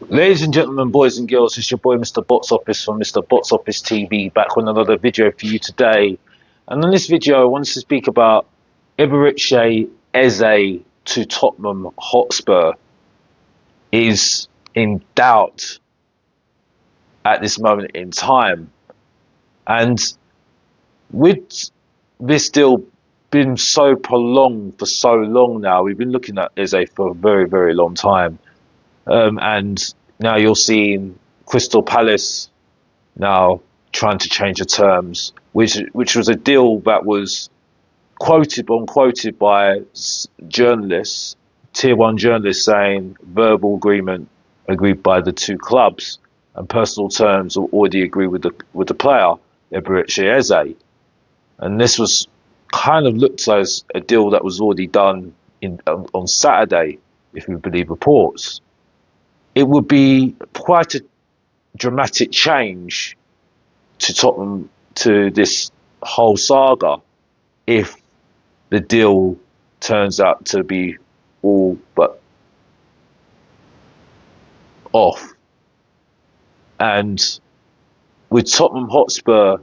Ladies and gentlemen, boys and girls, it's your boy Mr. Box Office from Mr. Box Office TV, back with another video for you today. And in this video, I wanted to speak about Eberechi Eze to Tottenham Hotspur is in doubt at this moment in time. And with this deal been so prolonged for so long now, we've been looking at Eze for a very, very long time. And now you're seeing Crystal Palace now trying to change the terms, which was a deal that was unquoted by journalists, tier one journalists, saying verbal agreement agreed by the two clubs and personal terms already agreed with the player Eberechi Eze, and this was kind of looked as a deal that was already done on Saturday, if we believe reports. It would be quite a dramatic change to Tottenham, to this whole saga, if the deal turns out to be all but off. And with Tottenham Hotspur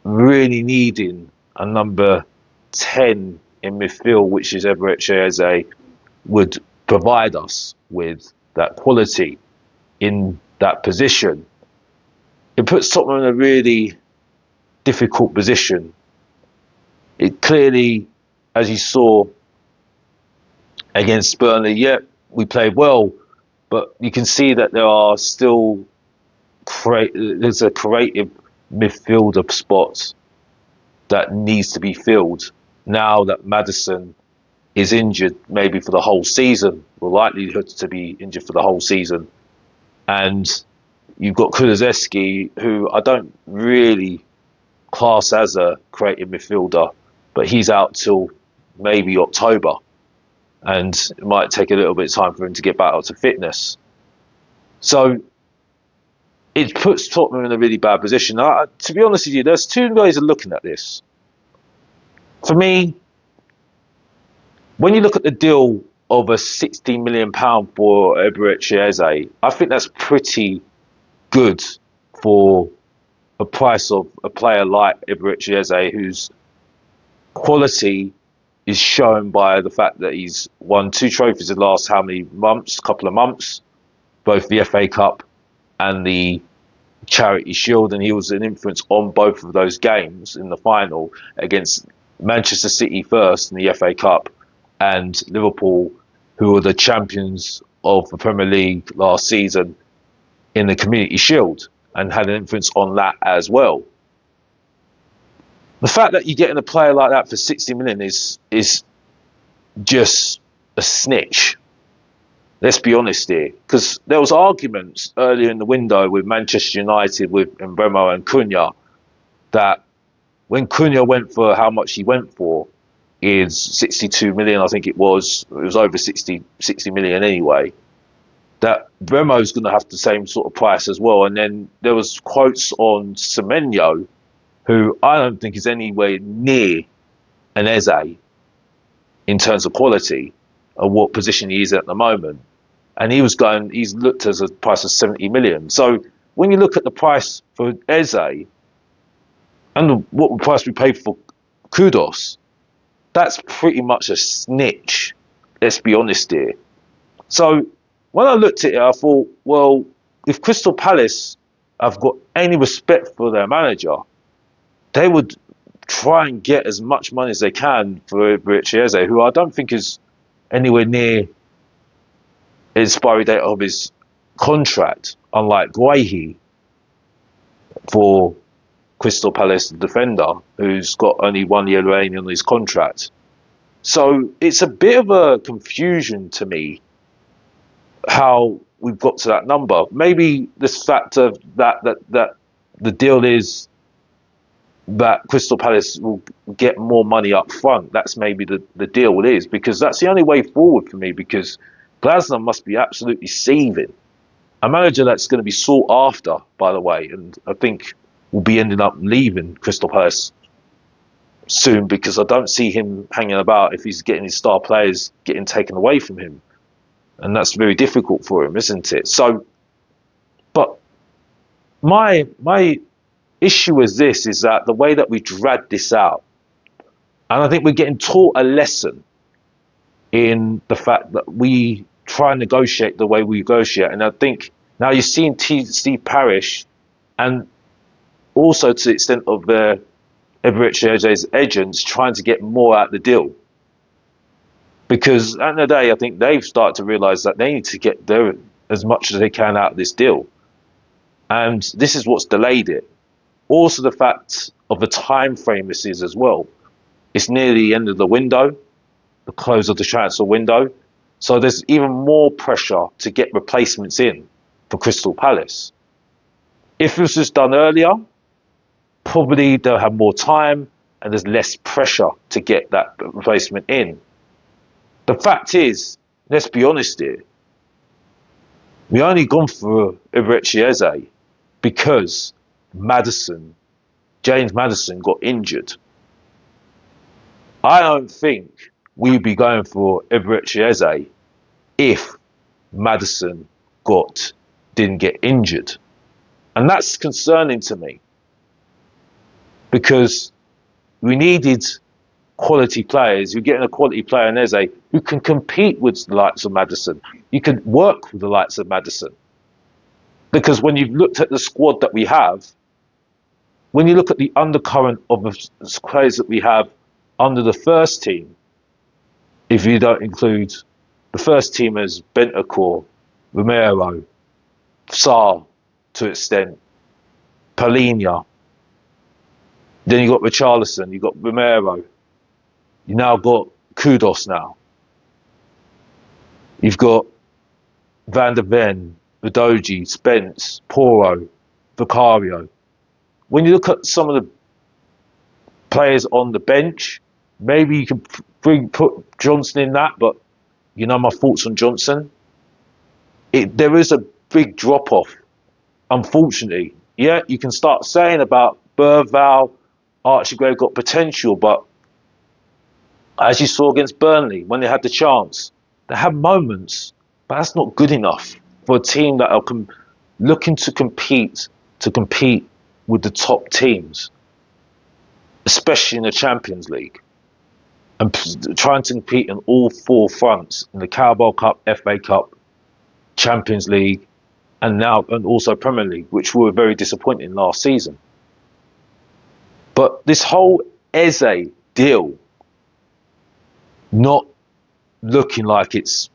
really needing a number 10 in midfield, which is Eberechi Eze, would provide us with that quality in that position, it puts Tottenham in a really difficult position. It clearly, as you saw against Burnley, yeah, we played well, but you can see that there are still there's a creative midfielder spot that needs to be filled now that Maddison is injured, maybe for the whole season, or likelihood to be injured for the whole season. And you've got Kulusevski, who I don't really class as a creative midfielder, but he's out till maybe October, and it might take a little bit of time for him to get back up to fitness. So it puts Tottenham in a really bad position. To be honest with you, there's two ways of looking at this. For me, when you look at the deal of a £60 million for Eberechi Eze, I think that's pretty good for a price of a player like Eberechi Eze, whose quality is shown by the fact that he's won two trophies in the last couple of months, both the FA Cup and the Charity Shield, and he was an influence on both of those games in the final against Manchester City first in the FA Cup, and Liverpool, who were the champions of the Premier League last season, in the Community Shield, and had an influence on that as well. The fact that you're getting a player like that for 60 million is just a snitch. Let's be honest here, because there was arguments earlier in the window with Manchester United, with Mbeumo and Cunha, that when Cunha went for how much he went for, is 62 million, I think it was over 60 million anyway, that Bremo's going to have the same sort of price as well. And then there was quotes on Semenyo, who I don't think is anywhere near an Eze in terms of quality or what position he is at the moment. And he's looked as a price of 70 million. So when you look at the price for Eze and what price we paid for Kudos, that's pretty much a snitch. Let's be honest here. So when I looked at it, I thought, well, if Crystal Palace have got any respect for their manager, they would try and get as much money as they can for Eberechi Eze, who I don't think is anywhere near the expiry date of his contract, unlike Guehi for Crystal Palace, the defender, who's got only 1 year remaining on his contract. So it's a bit of a confusion to me how we've got to that number. Maybe this fact of that the deal is that Crystal Palace will get more money up front. That's maybe the deal is, because that's the only way forward for me, because Glasner must be absolutely seething. A manager that's going to be sought after, by the way, and I think will be ending up leaving Crystal Palace soon, because I don't see him hanging about if he's getting his star players getting taken away from him. and that's very difficult for him, isn't it? So, but my issue is this: is that the way that we drag this out, and I think we're getting taught a lesson in the fact that we try and negotiate the way we negotiate, and I think now you're seeing Steve Parish, and also to the extent of the Eberechi Eze's agents trying to get more out of the deal. Because at the end of the day, I think they've started to realise that they need to get their, as much as they can out of this deal. And this is what's delayed it. Also the fact of the time frame this is as well. It's near the end of the window, the close of the transfer window. So there's even more pressure to get replacements in for Crystal Palace. If this was done earlier, probably they'll have more time and there's less pressure to get that replacement in. The fact is, let's be honest here, we only gone for Eberechi Eze because James Maddison got injured. I don't think we'd be going for Eberechi Eze if Maddison didn't get injured. And that's concerning to me because we needed quality players. You're getting a quality player in Eze who can compete with the likes of Maddison. You can work with the likes of Maddison. Because when you've looked at the squad that we have, when you look at the undercurrent of the players that we have under the first team, if you don't include the first team as Bentancur, Romero, Sarr to an extent, Palhinha, then you've got Richarlison, you've got Romero, you now got Kudos now. You've got Van der Ven, Udogie, Spence, Porro, Vicario. When you look at some of the players on the bench, maybe you can put Johnson in that, but you know my thoughts on Johnson. There is a big drop-off, unfortunately. Yeah, you can start saying about Bergvall, Archie Gray got potential, but as you saw against Burnley, when they had the chance, they had moments, but that's not good enough for a team that are looking to compete with the top teams, especially in the Champions League, and trying to compete in all four fronts in the Carabao Cup, FA Cup, Champions League, and also Premier League, which were very disappointing last season. But this whole Eze deal not looking like it's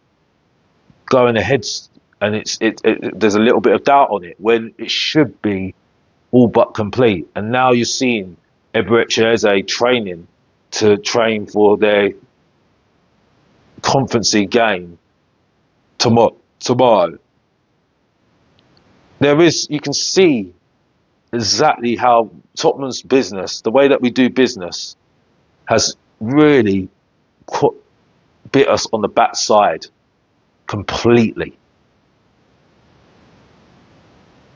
going ahead, and there's a little bit of doubt on it when it should be all but complete. And now you're seeing Eberechi Eze train for their Conference League game tomorrow. You can see exactly how Tottenham's business, the way that we do business, has really bit us on the backside completely.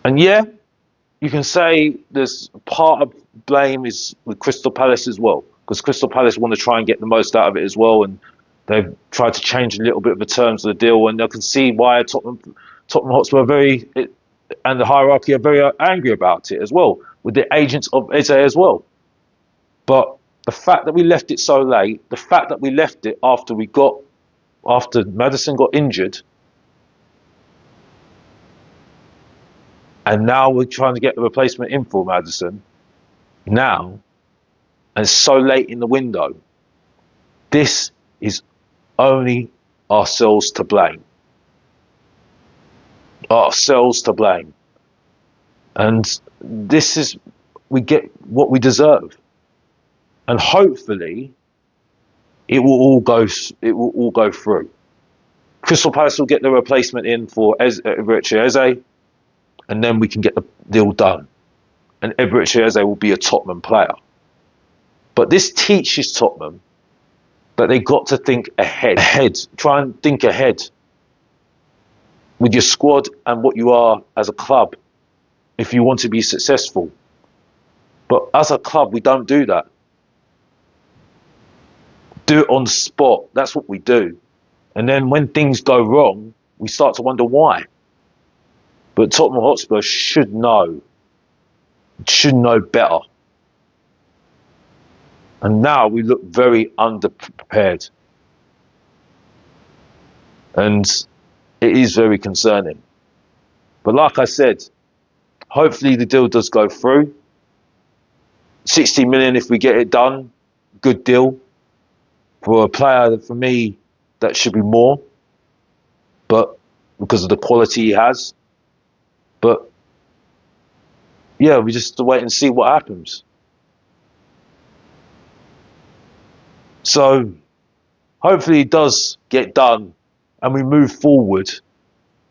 And yeah, you can say there's part of blame is with Crystal Palace as well, because Crystal Palace want to try and get the most out of it as well, and they've tried to change a little bit of the terms of the deal, and I can see why Tottenham Hotspur and the hierarchy are very angry about it as well, with the agents of Eze as well. But the fact that we left it so late, the fact that we left it after Maddison got injured, and now we're trying to get the replacement in for Maddison now, and so late in the window, this is only ourselves to blame. Ourselves to blame. And we get what we deserve. And hopefully it will all go through. Crystal Palace will get the replacement in for Eberechi Eze, and then we can get the deal done. And Eberechi Eze will be a Tottenham player. But this teaches Tottenham that they got to think ahead. Try and think ahead with your squad and what you are as a club if you want to be successful. But as a club, we don't do that. Do it on the spot. That's what we do. And then when things go wrong, we start to wonder why. But Tottenham Hotspur should know better. And now we look very underprepared. And it is very concerning. But like I said, hopefully the deal does go through. 60 million if we get it done, good deal. For a player, for me, that should be more. But because of the quality he has. But yeah, we just have to wait and see what happens. So hopefully it does get done and we move forward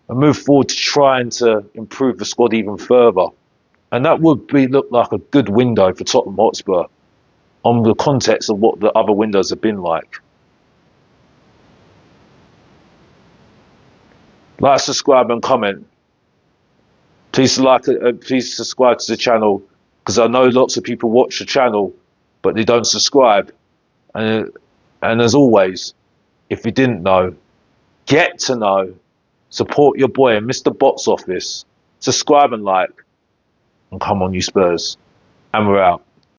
to trying to improve the squad even further. And that would look like a good window for Tottenham Hotspur on the context of what the other windows have been like. Like, subscribe and comment. Please subscribe to the channel, because I know lots of people watch the channel but they don't subscribe. And as always, if you didn't know, get to know. Support your boy, Mr. Box Office. Subscribe and like. And come on, you Spurs. And we're out.